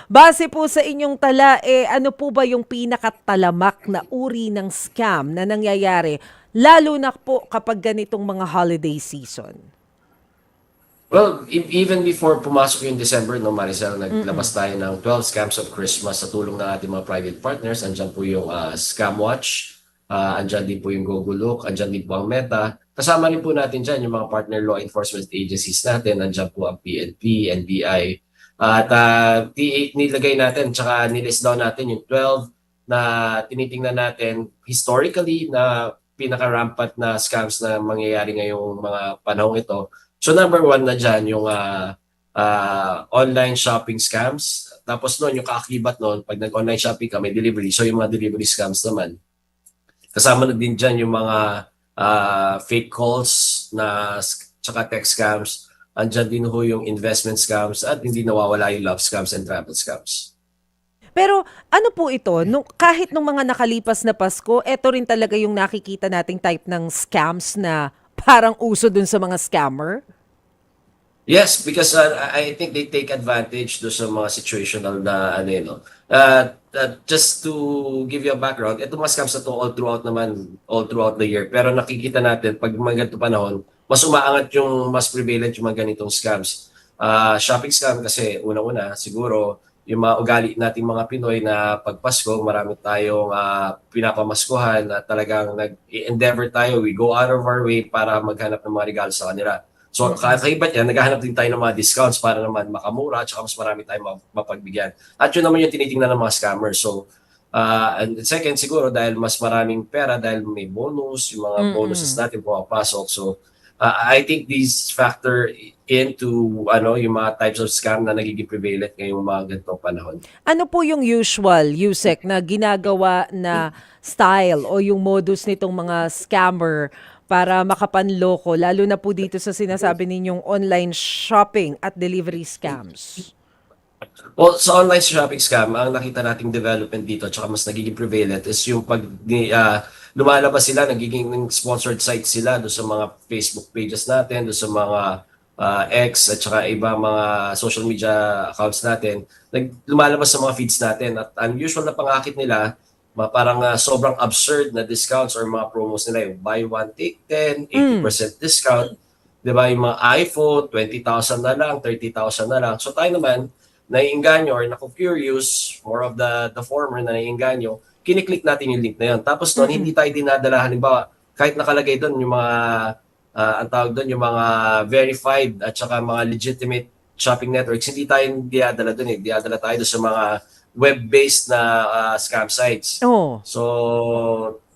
Base po sa inyong tala, ano po ba yung pinakatalamak na uri ng scam na nangyayari, lalo na po kapag ganitong mga holiday season? Well, even before pumasok yung December, no, Maricel, Mm. naglabas tayo ng 12 scams of Christmas sa tulong ng ating mga private partners. Andyan po yung Scam Watch, andyan din po yung Google Look, andyan din po ang Meta. Kasama rin po natin dyan yung mga partner law enforcement agencies natin. Andyan po ang PNP, NBI. At nilagay natin, tsaka nilist down natin yung 12 na tinitingnan natin historically na pinaka-rampant na scams na mangyayari ngayong mga panahong ito. So number one na dyan yung online shopping scams. Tapos noon, yung kaakibat noon, pag nag-online shopping ka, may delivery. So yung mga delivery scams naman. Kasama na din dyan yung mga fake calls tsaka text scams. Andyan din ho yung investment scams at hindi nawawala yung love scams and travel scams. Pero ano po ito, kahit nung mga nakalipas na Pasko, eto rin talaga yung nakikita nating type ng scams na parang uso dun sa mga scammer? Yes, because I think they take advantage do sa mga situational na ano yun, no. Just to give you a background, ito mga scams na to all throughout the year. Pero nakikita natin pag mga ganito panahon, mas umaangat yung mas prevalent yung mga ganitong scams. Shopping scam kasi unang-una siguro yung mga ugali nating mga Pinoy na pag Pasko, marami tayong pinapamaskuhan at talagang nag-endeavor tayo. We go out of our way para maghanap ng mga regalo sa kanila. So Mm. kakaiba yan, naghahanap din tayo ng mga discounts para naman makamura at mas marami tayong mapagbigyan. At yun naman yung tinitingnan ng mga scammers. So, and second siguro dahil mas maraming pera dahil may bonus, yung mga bonuses Mm. natin pumapasok. So, I think these factor into yung mga types of scam na nagiging prevalent ngayong mga ganitong panahon. Ano po yung usual, Yusek, na ginagawa na style o yung modus nitong mga scammer para makapanloko, lalo na po dito sa sinasabi ninyong online shopping at delivery scams? Well, sa online shopping scam, ang nakita nating development dito at mas nagiging prevalent is yung lumalabas sila, nagiging sponsored sites sila do sa mga Facebook pages natin, do sa mga X at saka iba mga social media accounts natin. Lumalabas sa mga feeds natin at unusual na pangakit nila, parang sobrang absurd na discounts or mga promos nila yung buy one take 10, Mm. 80% discount, 'di ba? Yung mga iPhone 20,000 na lang, 30,000 na lang. So tayo naman naiengganyo or naku-curious, more of the former na naiengganyo, kiniklik natin yung link na yun. Tapos doon, hindi Mm. tayo dinadala, halimbawa, kahit nakalagay doon yung mga, ang tawag doon, yung mga verified at saka mga legitimate shopping networks, hindi tayo dinadala doon eh. Dinadala tayo doon sa mga web-based na scam sites. Oh. So,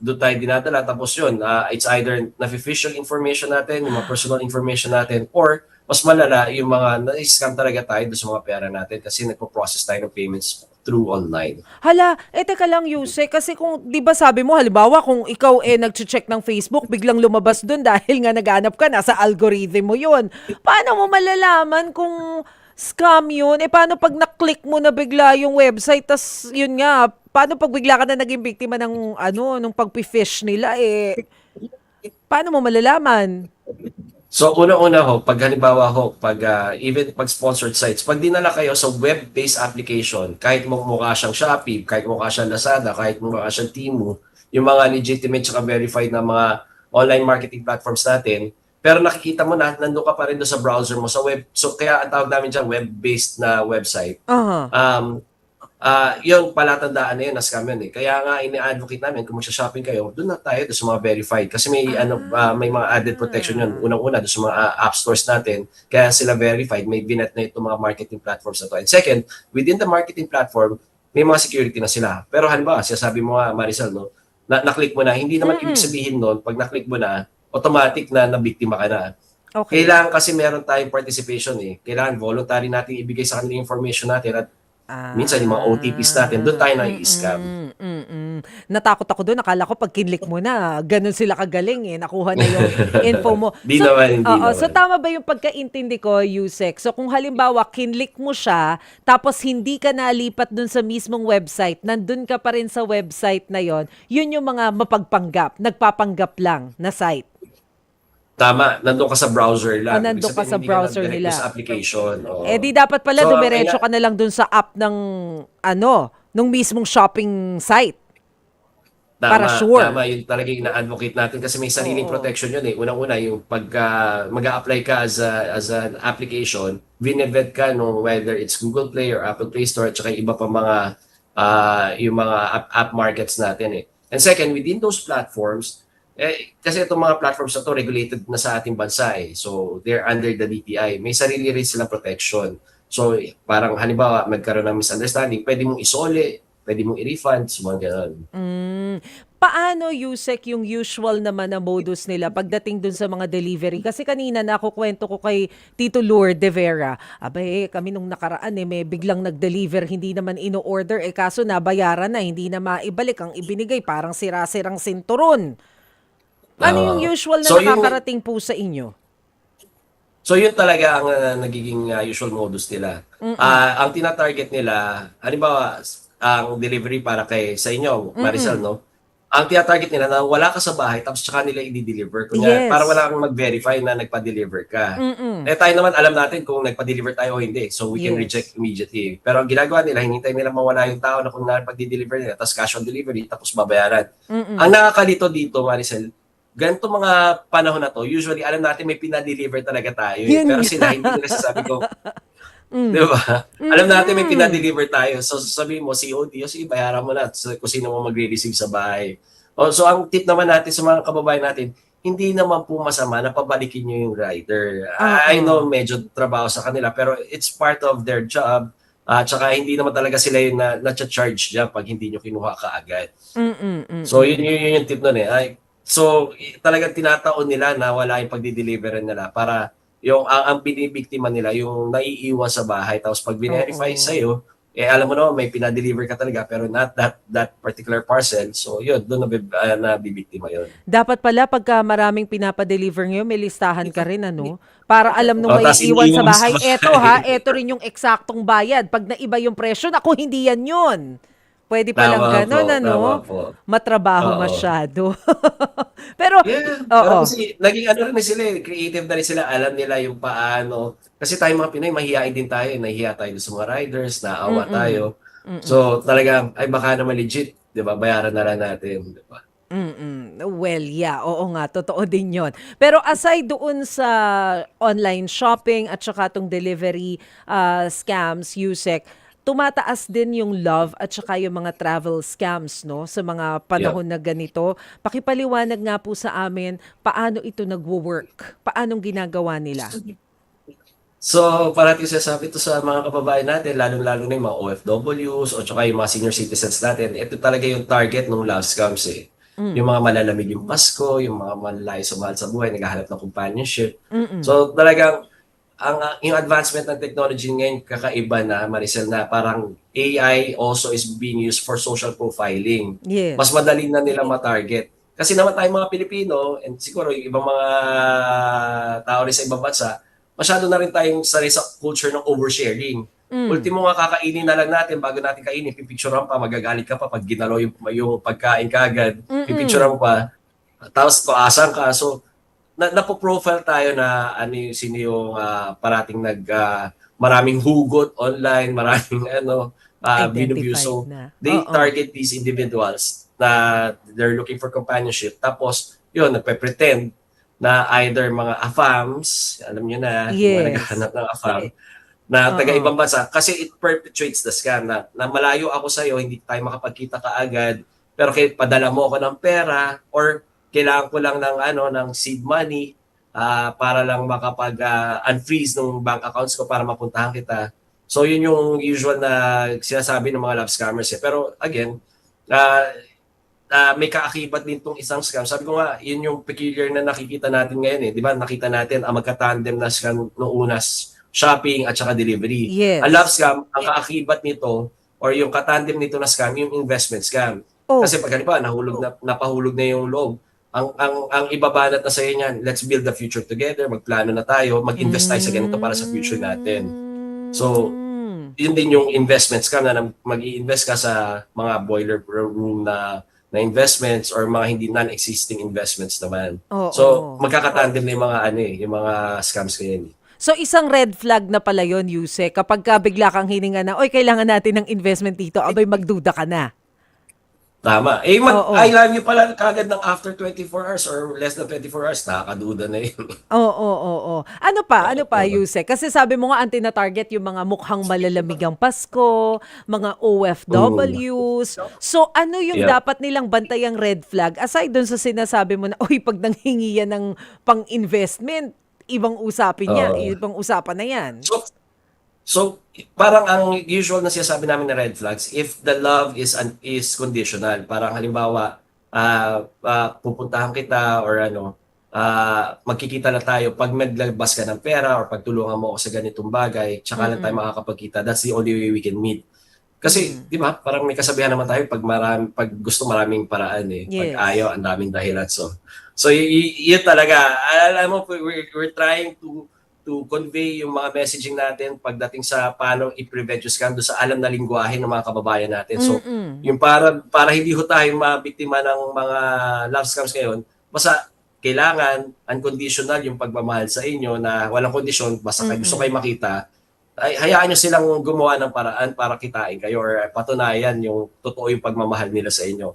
doon tayo dinadala. Tapos yun, it's either na-fish yung information natin, yung mga personal information natin, or mas malala yung mga na-scam talaga tayo doon sa mga pera natin kasi nagpo-process tayo ng payments through online. Hala, teka lang Yuse, kasi kung 'di ba sabi mo halimbawa kung ikaw nagche-check ng Facebook, biglang lumabas doon dahil nga naghanap ka nasa algorithm mo 'yun. Paano mo malalaman kung scam 'yun? Paano pag na-click mo na bigla yung website tas 'yun nga, paano pag bigla ka na naging biktima ng nung pagpi-fish nila paano mo malalaman? So una-una ho, pag halimbawa ho, even pag sponsored sites, pag dinala kayo sa web-based application, kahit mukha siyang Shopee, kahit mukha siyang Lazada, kahit mukha siyang Temu, yung mga legitimate at verified na mga online marketing platforms natin, pero nakikita mo na nandun ka pa rin doon sa browser mo sa web. So kaya ang tawag namin dyan web-based na website. Aha. Yung palatandaan na yun na scam yun eh. Kaya nga ini-advocate namin kung magsha-shopping kayo, doon na tayo doon sa mga verified kasi may mga added protection yun. Ah. Unang-una doon sa mga app stores natin, kaya sila verified, may binet na itong mga marketing platforms na to. And second, within the marketing platform, may mga security na sila. Pero halimbawa, sabi mo nga Maricel, no, na-click mo na, hindi naman ibig Mm. sabihin noon, pag na-click mo na, automatic na nabiktima ka na. Okay. Kailangan kasi meron tayong participation eh. Kailangan voluntary natin ibigay sa kanila yung information natin at minsan yung mga OTPs natin, doon tayo nai-scam. Natakot ako do'n, akala ko 'pag kinlik mo na gano'n sila kagaling, nakuha na yung info mo. Di naman, hindi Oo, so naman. tama ba yung pagkaintindi ko, Yusek? So kung halimbawa kinlik mo siya, tapos hindi ka nalipat do'n sa mismong website, nandun ka pa rin sa website na yon, yun yung mga mapagpanggap, nagpapanggap lang na site? Tama, nandun ka sa browser O lang. Ibig nandun ka sabihin, sa hindi ka browser nag-direct dun nila. sa application. Eh Oo. di dapat pala So, ang dumiretso ka na lang dun sa app ng nung mismong shopping site para tama, sure. tama. Yun talaga yung ina-advocate natin kasi may sariling Oo. protection yun eh. Unang-una, yung pagka mag-a-apply ka as an application, bine-vet ka nung whether it's Google Play or Apple Play Store at saka yung iba pa mga yung mga app markets natin eh. And second, within those platforms, kasi itong mga platforms na to regulated na sa ating bansa eh. So, they're under the DTI. May sarili rin silang protection. So, parang halimbawa, magkaroon ng misunderstanding, pwede mong isole, pwede mong i-refund, so mga ganun. Mm. Paano, Yusek, yung usual naman na modus nila pagdating dun sa mga delivery? Kasi kanina nakukwento ko kay Tito Lourdes de Vera, abay, kami nung nakaraan may biglang nag-deliver, hindi naman ino-order, kaso nabayaran na, hindi na maibalik ang ibinigay, parang sira-sirang sinturon. Ano yung Oo. usual na So, yun, nakakarating po sa inyo? so yun talaga ang nagiging usual modus nila. Mm-mm. Ang tina-target nila, halimbawa, ang delivery para kay sa inyo, Maricel, Mm-mm. no? Ang tina-target nila na wala ka sa bahay tapos tsaka nila i-deliver. Kunya, para Yes. wala kang mag-verify na nagpa-deliver ka. Mm-mm. Eh tayo naman alam natin kung nagpa-deliver tayo o hindi. So we can Yes. reject immediately. Pero ang ginagawa nila, hinintay nila mawala yung tao na kung nagpa-deliver nila, tapos cash on delivery, tapos babayaran. Ang Mm-mm. nakakalito dito, Maricel, ganito mga panahon na to, usually alam natin may pinadeliver talaga tayo eh. Pero Yun sila nga. hindi nila sasabi ko, di Mm. ba? Alam natin may Mm-mm. pinadeliver tayo. So sasabihin mo, COD, o sige, bayaran mo na kung sino mo magre-receive sa bahay. So ang tip naman natin sa mga kababayan natin, hindi naman po masama na pabalikin nyo yung rider. I know Oo. medyo trabaho sa kanila, pero it's part of their job. At saka hindi naman talaga sila yung na-charge dyan pag hindi nyo kinuha kaagad. Mm-mm. So Mm-mm. yun yung tip nun eh. So talagang tinataon nila na wala yung pagdi-deliveran nila para yung ang binibiktima nila yung naiiwan sa bahay tapos pag verify Oo. sa'yo, alam mo naman may pinadeliver ka talaga pero not that particular parcel. So yun, doon nabibiktima yun. Dapat pala pagka maraming pinapa-deliver ngayon, may listahan ka rin, ano? Para alam nung may Tapos iwan sa iniiwan mo sa bahay, eto ha, bahay. eto rin yung eksaktong bayad. Pag naiba yung presyo, naku, hindi yan yun. Pwede palang Tama ganun, po, tama ano? po. Matrabaho Oo. masyado. Pero, Yeah, pero oo. kasi naging ano rin sila eh, creative na rin sila, alam nila yung paano. Kasi tayo mga Pinoy, mahihain din tayo, nahihiya tayo sa mga riders, naawa Mm-mm. tayo. Mm-mm. So talagang, ay baka naman legit, di ba? Bayaran na lang natin, di ba? Mm. Well, yeah, oo nga, totoo din 'yon. Pero aside doon sa online shopping at saka tong delivery scams, Yusek, tumataas din yung love at saka yung mga travel scams, no, sa mga Yeah. panahon na ganito. Pakipaliwanag nga po sa amin, paano ito nagwo-work? Paanong ginagawa nila? So, parating sinasabi ito sa mga kababayan natin, lalong-lalo na yung mga OFWs o tsaka yung mga senior citizens natin. Ito talaga yung target ng love scams eh. Hmm. Yung mga malalamig yung Pasko, yung mga malalayo sa mahal sa buhay, naghahanap ng companionship. Mm. So, talagang yung advancement ng technology ngayon kakaiba na, Maricel, na parang AI also is being used for social profiling. Mas Yes. madali na nila ma-target. Kasi naman tayo mga Pilipino, and siguro yung ibang mga tao rin sa ibang bansa, masyado na rin tayong sanay sa culture ng oversharing. Hmm. Ultimo nga kakainin na lang natin bago natin kainin, pipicturean pa, magagalit ka pa pag ginalaw yung pagkain kagad, pipicturean Mm. pa, tapos tuasan ka. So, napoprofile tayo na ano yung sino yung parating maraming hugot online, maraming binubuse. Identified So, na. they Oo. target these individuals na they're looking for companionship. Tapos, yun, nagpe-pretend na either mga AFAMs, alam nyo na, yung mga Yes. naghahanap ng AFAM, na Oo. taga-ibang bansa. Kasi it perpetuates the scam na malayo ako sa'yo, hindi tayo makapagkita kaagad, pero padala mo ako ng pera or kailangan ko lang ng seed money para lang makapag-unfreeze ng bank accounts ko para mapuntahan kita. So yun yung usual na sinasabi ng mga love scammers eh. Pero again, uh, may kaakibat din tong isang scam. Sabi ko nga, yun yung peculiar na nakikita natin ngayon eh. Di ba? Nakita natin ang magka-tandem na scam noong unas, shopping at saka delivery. Ang love Yes. scam, ang kaakibat nito or yung katandem nito na scam, yung investment scam. Oh. Kasi pag halimbawa, napahulog na yung loob, ang ibabanat na sa niyan, let's build the future together, magplano na tayo, mag-invest tayo sa ganito para sa future natin. So, Hmm. yun din yung investment scam na mag-i-invest ka sa mga boiler room na na investments or mga hindi non-existing investments naman. Oo. So, magkakatandem na yung mga yung mga scams ngayon. So isang red flag na pala yon, Yuse, kapag ka bigla kang hininga na, oy, kailangan natin ng investment dito, abay magduda ka na. Tama. Oo. I love you pala kagad ng after 24 hours or less than 24 hours, nakakaduda na yun. Oo. Ano pa, Yuse? Kasi sabi mo nga, ang tina-target yung mga mukhang malalabigang Pasko, mga OFWs. So, ano yung Yeah. dapat nilang bantayang red flag? Aside dun sa sinasabi mo na, uy, pag nanghingi yan ng pang-investment, ibang Oo. usapan na yan. So, parang ang usual na sinasabi namin na red flags, if the love is conditional, parang halimbawa, pupuntahan kita or magkikita na tayo pag maglabas ka ng pera or pagtulungan mo ako sa ganitong bagay, tsaka lang tayo makakapagkita. That's the only way we can meet. Kasi, di ba, parang may kasabihan naman tayo pag gusto maraming paraan eh. Pag Yes. ayaw, ang daming dahilan. So yun talaga. Alam mo, we're trying to convey yung mga messaging natin pagdating sa paano i-prevent yung scam doon sa alam na lingwahe ng mga kababayan natin. So, yung para hindi ho tayo mabiktima ng mga love scams ngayon, basta kailangan unconditional yung pagmamahal sa inyo na walang kondisyon, basta gusto kayo makita, ay hayaan nyo silang gumawa ng paraan para kitain kayo or patunayan yung totoo yung pagmamahal nila sa inyo.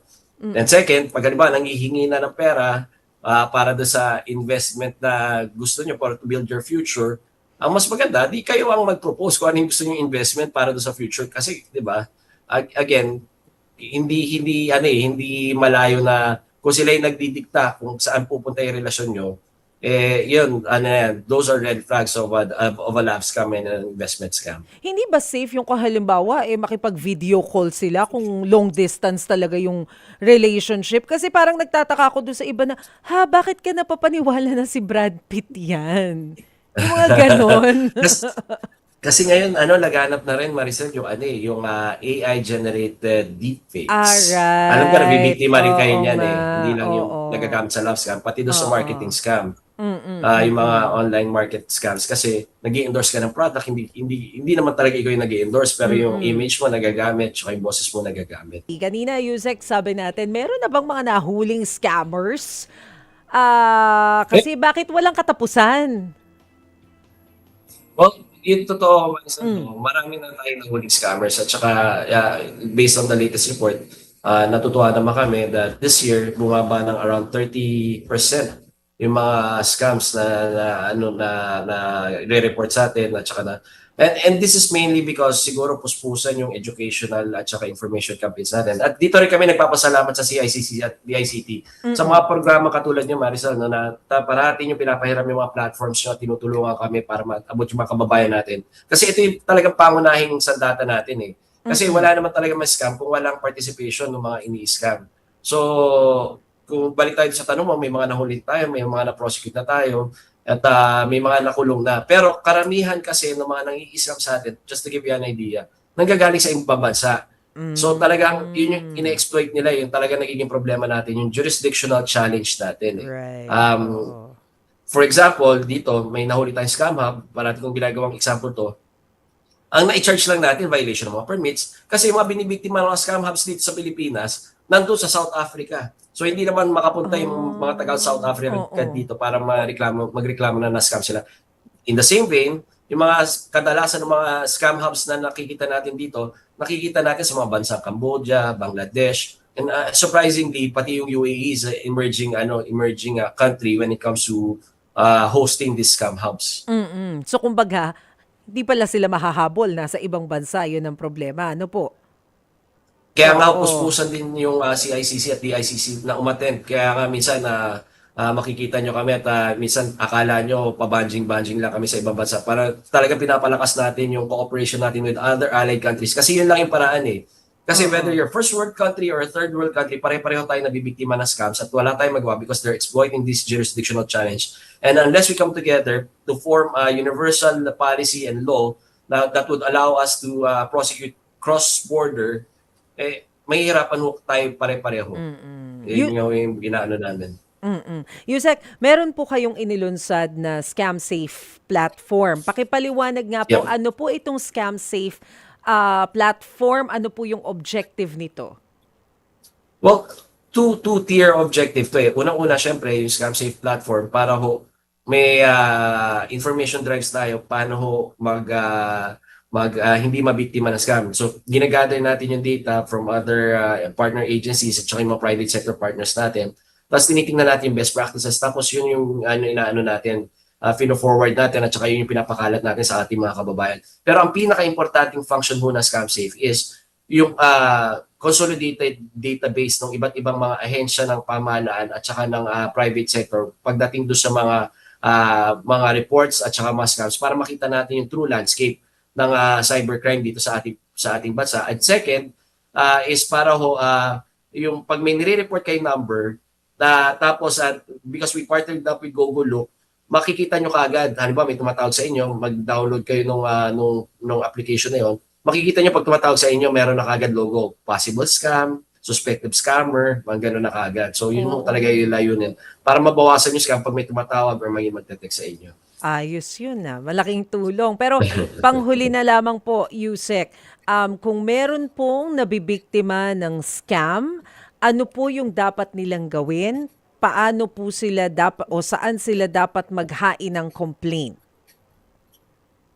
And second, pag halimbawa nanghihingi na ng pera, para doon sa investment na gusto nyo para to build your future, ang mas maganda, di kayo ang mag-propose kung ano yung gusto nyo investment para doon sa future. Kasi, di ba, again, hindi malayo na kung sila yung nagdidikta kung saan pupunta yung relasyon nyo, yun, those are red flags of a love scam and an investment scam. Hindi ba safe yung kung halimbawa, makipag-video call sila kung long distance talaga yung relationship? Kasi parang nagtataka ako doon sa iba na, bakit ka napapaniwala na si Brad Pitt yan? Yung mga ganon. Kasi ngayon, laganap na rin, Maricel, yung AI-generated deepfakes. Alright. Alam ka, nabibiktima rin kayo Oo niyan nga. Hindi lang yung Oo. nagagamit sa love scam, pati doon sa Oo. marketing scam. Yung mga online market scams kasi nag-i-endorse ka ng product, hindi naman talaga ikaw yung nag-i-endorse, pero yung image mo nagagamit, tsaka yung boses mo nagagamit. Kanina, Yusek, sabi natin, meron na bang mga nahuling scammers? Kasi bakit walang katapusan? Well, yun totoo, marami na tayong nahuling scammers at saka based on the latest report, natutuwa naman kami that this year bumaba ng around 30% yung mga scams na re-report sa atin at saka and this is mainly because siguro puspusan yung educational at saka information campaigns natin. At dito rin kami nagpapasalamat sa CICC at DICT sa mga programa katulad nyo, Marisol, na parati yung pinapahiram yung mga platforms nyo at tinutulungan kami para maabot yung mga kababayan natin. Kasi ito yung talagang pangunahing sandata natin eh. Kasi wala naman talaga may scam kung walang participation ng mga ini-scam. So, kung balik tayo sa tanong mo, may mga nahuli tayo, may mga na-prosecute na tayo, at may mga nakulong na. Pero karamihan kasi ng mga nang-i-scam sa atin, just to give you an idea, nanggagaling sa ibang bansa. So talagang yun yung ina-exploit nila, yung talagang nagiging problema natin, yung jurisdictional challenge natin. Right. For example, dito, may nahuli tayong scam hub, parati kong ginagawang example to, ang na-charge lang natin, violation ng mga permits, kasi yung mga binibiktima ng mga scam hubs dito sa Pilipinas, nandun sa South Africa. So hindi naman makapunta yung mga taga South Africa dito para magreklamo na na-scam sila. In the same vein, yung mga kadalasan ng mga scam hubs na nakikita natin dito, nakikita natin sa mga bansa Cambodia, Bangladesh, and surprisingly, pati yung UAE is emerging country when it comes to hosting these scam hubs. So kumbaga, di pala sila mahahabol, nasa ibang bansa, yun ang problema. Ano po? Kaya nga Oo. puspusan din yung CICC at DICC na umattend. Kaya nga minsan makikita nyo kami at minsan akala nyo pabanjing-banjing lang kami sa ibang bansa para talaga pinapalakas natin yung cooperation natin with other allied countries. Kasi yun lang yung paraan eh. Kasi whether you're first world country or third world country, pare-pareho tayo nabibiktima ng scams at wala tayong magawa because they're exploiting this jurisdictional challenge. And unless we come together to form a universal policy and law that would allow us to prosecute cross-border, mahihirapan ho tayo pare-pareho. Yun yung ginaano namin. Yusek, meron po kayong inilunsad na scam safe platform. Pakipaliwanag nga po, Yep. ano po itong scam safe platform? Ano po yung objective nito? Well, two-tier objective to eh. Unang-una, syempre, yung Scam Safe platform para ho may information drives tayo paano ho hindi mabiktima ng scam. So, ginagather natin yung data from other partner agencies at saka yung mga private sector partners natin. Tapos tinitingnan natin yung best practices. Tapos yun yung inaano natin, fino-forward natin at saka yun yung pinapakalat natin sa ating mga kababayan. Pero ang pinaka-importanting function ho ng Scam Safe is yung consolidated database ng iba't ibang mga ahensya ng pamahalaan at saka ng private sector pagdating doon sa mga reports at saka mga scams para makita natin yung true landscape ng cybercrime dito sa ating bansa. At second is para ho yung pag may nire-report kay number tapos because we partnered up with GoGoLook, makikita nyo kaagad. Halimbawa may tumatawag sa inyo, mag-download kayo nung application na yon. Makikita nyo pag tumatawag sa inyo, meron na kaagad logo, possible scam, suspected scammer, mga gano'n na kaagad. So yun talaga yung layunin para mabawasan yung scam pag may tumatawag or may magte-text sa inyo. Ayos yun malaking tulong. Pero panghuli na lamang po, Yusek, kung meron pong nabibiktima ng scam, ano po yung dapat nilang gawin? Paano po sila dapat o saan sila dapat maghain ng complaint?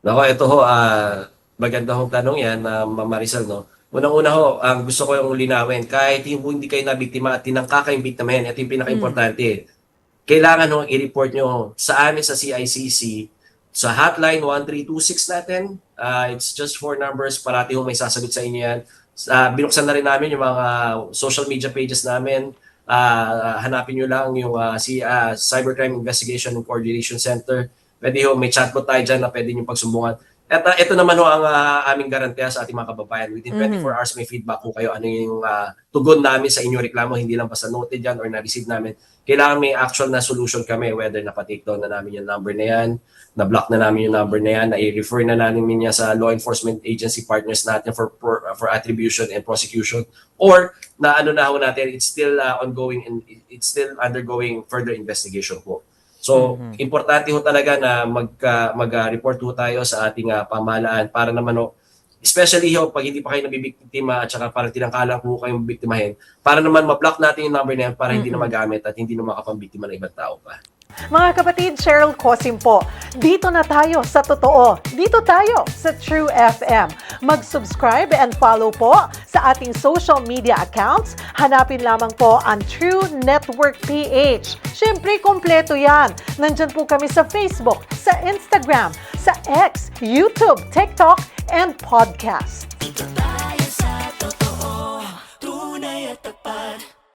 Nako, ito ho, maganda hong tanong yan, Ma'am Maricel, no? Unang-una ho, ang gusto ko yung linawin, kahit hindi kayo nabiktima at tinangka kayong biktimahin, ito yung pinaka-importante. Kailangan ho i-report nyo sa amin sa CICC, sa hotline 1326 natin. It's just 4 numbers, parati ho may sasagot sa inyo yan. Binuksan na rin namin yung mga social media pages namin. Hanapin nyo lang yung Cybercrime Investigation and Coordination Center. Pwede ho, may chatbot tayo dyan na pwede nyo pagsumbungan. At ito naman ho ang aming garantiya sa ating mga kababayan. Within 24 hours may feedback ko kayo ano yung tugon namin sa inyong reklamo. Hindi lang basta noted yan or na-receive namin. Kailangan may actual na solution kami, whether napa-take down na namin yung number na yan, na-block na namin yung number na yan, na-refer na namin yan sa law enforcement agency partners natin for attribution and prosecution, or na ano na ho natin, it's still ongoing and it's still undergoing further investigation po. So, importante ho talaga na mag-report ho tayo sa ating pamahalaan para naman ho, especially ho, pag hindi pa kayo nabibiktima at saka parang tinangkalang ho kayong biktimahin, para naman ma-block natin yung number na yan para hindi na magamit at hindi na makapambiktima ng ibang tao pa. Mga kapatid, Cheryl Cosim po. Dito na tayo sa totoo. Dito tayo sa True FM. Mag-subscribe and follow po sa ating social media accounts. Hanapin lamang po ang True Network PH. Siyempre, kompleto yan. Nandyan po kami sa Facebook, sa Instagram, sa X, YouTube, TikTok, and podcast.